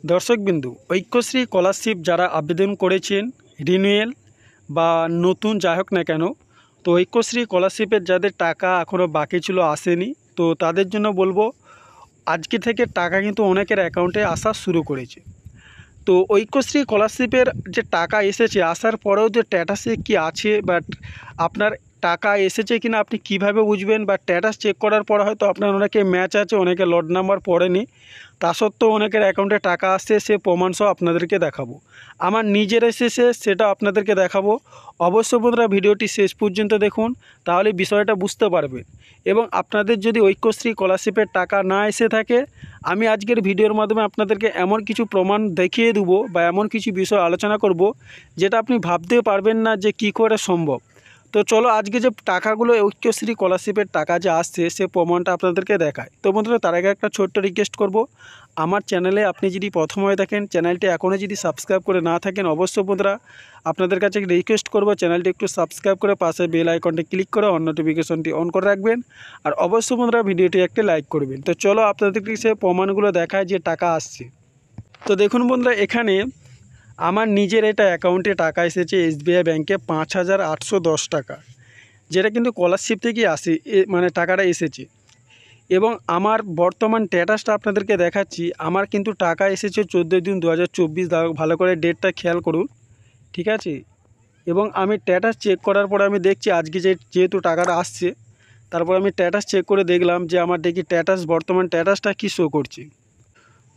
দর্শকবিন্দু, Aikyashree scholarship যারা আবেদন করেছেন রিনিউয়াল বা নতুন যাই হোক না কেন, তো ঐক্যশ্রী স্কলারশিপের যাদের টাকা এখনও বাকি ছিল আসেনি, তো তাদের জন্য বলবো আজকে থেকে টাকা কিন্তু অনেকের অ্যাকাউন্টে আসা শুরু করেছে। তো ঐক্যশ্রী স্কলারশিপের যে টাকা এসেছে আসার পরেও যে স্ট্যাটাসে কি আছে বা আপনার টাকা এসেছে কিনা আপনি কিভাবে বুঝবেন, বা স্ট্যাটাস চেক করার পর হয়তো আপনার অনেকে ম্যাচ আছে, অনেকে লট নাম্বার পড়েনি, তা সত্ত্বেও অনেকের অ্যাকাউন্টে টাকা আসছে, সে প্রমাণ সহ আপনাদেরকে দেখাবো। আমার নিজের এসেছে, সেটা আপনাদেরকে দেখাবো। অবশ্য বন্ধুরা ভিডিওটি শেষ পর্যন্ত দেখুন, তাহলে বিষয়টা বুঝতে পারবেন। এবং আপনাদের যদি ঐক্যশ্রী স্কলারশিপের টাকা না এসে থাকে, আমি আজকের ভিডিওর মাধ্যমে আপনাদেরকে এমন কিছু প্রমাণ দেখিয়ে দেবো বা এমন কিছু বিষয় আলোচনা করব যেটা আপনি ভাবতেও পারবেন না যে কী করে সম্ভব। তো চলো আজকে যে টাকাগুলো ঐক্যশ্রী স্কলারশিপের টাকা যে আসছে সে প্রমাণটা আপনাদেরকে দেখায়। তো বন্ধুরা তার আগে একটা ছোট্ট রিকোয়েস্ট করব, আমার চ্যানেলে আপনি যদি প্রথম হয়ে থাকেন, চ্যানেলটি এখনও যদি সাবস্ক্রাইব করে না থাকেন, অবশ্যই বন্ধুরা আপনাদের কাছে রিকোয়েস্ট করব চ্যানেলটি একটু সাবস্ক্রাইব করে পাশে বেল আইকনটি ক্লিক করে অন নোটিফিকেশনটি অন করে রাখবেন। আর অবশ্যই বন্ধুরা ভিডিওটি একটি লাইক করবেন। তো চলো আপনাদেরকে সে প্রমাণগুলো দেখায় যে টাকা আসছে। তো দেখুন বন্ধুরা, এখানে আমার নিজের এটা অ্যাকাউন্টে টাকা এসেছে SBI ব্যাংকে 5,810 টাকা, যেটা কিন্তু স্কলারশিপ থেকেই আসে, মানে টাকাটা এসেছে। এবং আমার বর্তমান স্ট্যাটাসটা আপনাদেরকে দেখাচ্ছি। আমার কিন্তু টাকা এসেছে 14/3/2024, ভালো করে ডেটটা খেয়াল করুন, ঠিক আছে। এবং আমি স্ট্যাটাস চেক করার পরে আমি দেখছি আজকে যেহেতু টাকাটা আসছে, তারপর আমি স্ট্যাটাস চেক করে দেখলাম যে আমার দেখি বর্তমান স্ট্যাটাসটা কী শো করছে।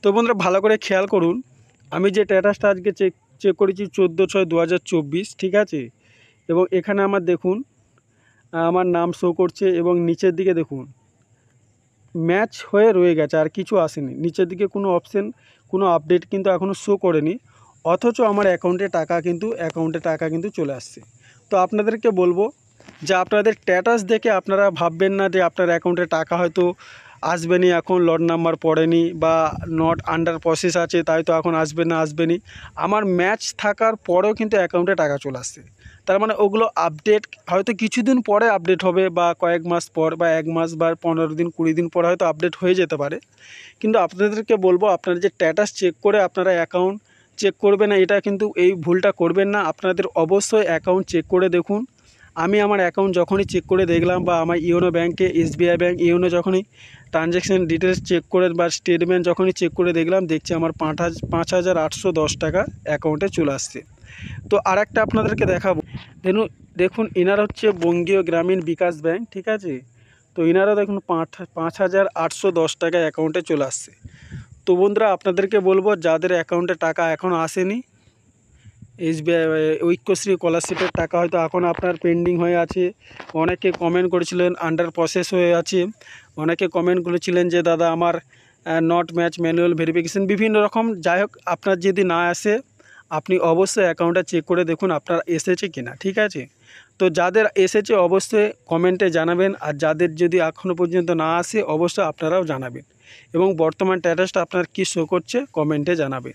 তো বন্ধুরা ভালো করে খেয়াল করুন, আমি যে স্ট্যাটাসটা আজকে চেক করেছি 14/6/2024, ঠিক আছে। এবং এখানে আমার দেখুন আমার নাম শো করছে এবং নিচের দিকে দেখুন ম্যাচ হয়ে রয়ে গেছে, আর কিছু আসেনি। নিচের দিকে কোনো অপশন, কোনো আপডেট কিন্তু এখনও শো করেনি, অথচ আমার অ্যাকাউন্টে টাকা কিন্তু চলে আসছে। তো আপনাদেরকে বলবো যে আপনাদের স্ট্যাটাস দেখে আপনারা ভাববেন না যে আপনার অ্যাকাউন্টে টাকা হয়তো আসবেনি, এখন লট নাম্বার পড়েনি বা নট আন্ডার প্রসেস আছে তাই তো এখন আসবেনি। আমার ম্যাচ থাকার পরেও কিন্তু অ্যাকাউন্টে টাকা চলে আসছে। তার মানে ওগুলো আপডেট হয়তো কিছুদিন পরে আপডেট হবে, বা কয়েক মাস পর, বা 1 মাস বা 15 দিন 20 দিন পরে হয়তো আপডেট হয়ে যেতে পারে। কিন্তু আপনাদেরকে বলবো আপনারা যে স্ট্যাটাস চেক করে আপনারা অ্যাকাউন্ট চেক করবেন না, এটা কিন্তু এই ভুলটা করবেন না। আপনাদের অবশ্যই অ্যাকাউন্ট চেক করে দেখুন। আমি আমার অ্যাকাউন্ট যখনই চেক করে দেখলাম, বা আমার ইওনো ব্যাংকে SBI ব্যাংক ইওনো যখনই ট্রানজ্যাকশান ডিটেলস চেক করে বা স্টেটমেন্ট যখনই চেক করে দেখলাম, দেখছি আমার 5,810 টাকা অ্যাকাউন্টে চলে আসছে। তো আরেকটা আপনাদেরকে দেখাবো। দেখুন এনারা হচ্ছে বঙ্গীয় গ্রামীণ বিকাশ ব্যাংক, ঠিক আছে। তো এনারা দেখুন 5,810 টাকা অ্যাকাউন্টে চলে আসছে। তো বন্ধুরা আপনাদেরকে বলবো যাদের অ্যাকাউন্টে টাকা এখনও আসেনি, SBI ঐক্যশ্রী স্কলারশিপের টাকা হয়তো এখন আপনার পেন্ডিং হয়ে আছে। অনেকে কমেন্ট করেছিলেন আন্ডার প্রসেস হয়ে আছে, অনেকে কমেন্ট করেছিলেন যে দাদা আমার নট ম্যাচ ম্যানুয়াল ভেরিফিকেশন, বিভিন্ন রকম। যাই হোক, আপনার যদি না আসে আপনি অবশ্যই অ্যাকাউন্টটা চেক করে দেখুন আপনার এসেছে কিনা, ঠিক আছে। তো যাদের এসেছে অবশ্যই কমেন্টে জানাবেন, আর যাদের যদি এখনও পর্যন্ত না আসে অবশ্যই আপনারাও জানাবেন। এবং বর্তমান স্ট্যাটাসটা আপনার কী শো করছে কমেন্টে জানাবেন।